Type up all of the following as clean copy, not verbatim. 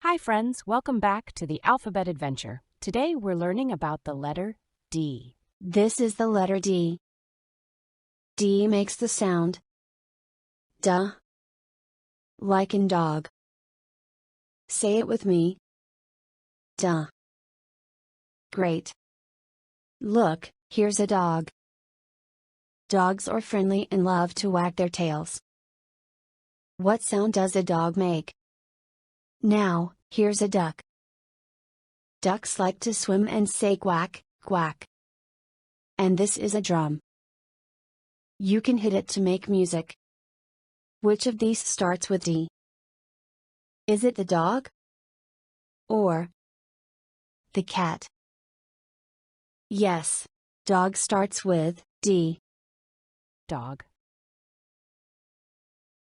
Hi, friends. Welcome back to the Alphabet Adventure. Today we're learning about the letter D. This is the letter D. D makes the sound duh, like in dog. Say it with me. Duh. Great. Look, here's a dog. Dogs are friendly and love to wag their tails. What sound does a dog make? Now, here's a duck. Ducks like to swim and say quack, quack. And this is a drum. You can hit it to make music. Which of these starts with D? Is it the dog? Or the cat? Yes, dog starts with D. Dog.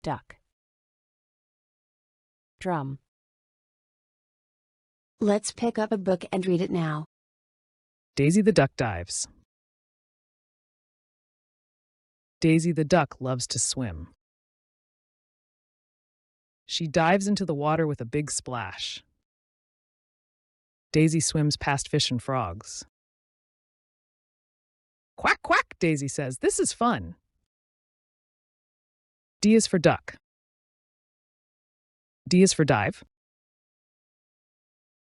Duck. Drum. Let's pick up a book and read it now. Daisy the duck dives. Daisy the duck loves to swim. She dives into the water with a big splash. Daisy swims past fish and frogs. Quack, quack, Daisy says. This is fun. D is for duck. D is for dive.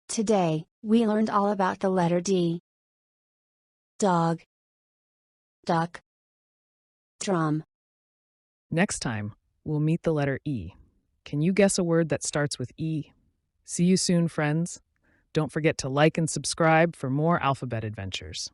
Today, we learned all about the letter D. Dog. Duck. Drum. Next time, we'll meet the letter E. Can you guess a word that starts with E? See you soon, friends. Don't forget to like and subscribe for more alphabet adventures.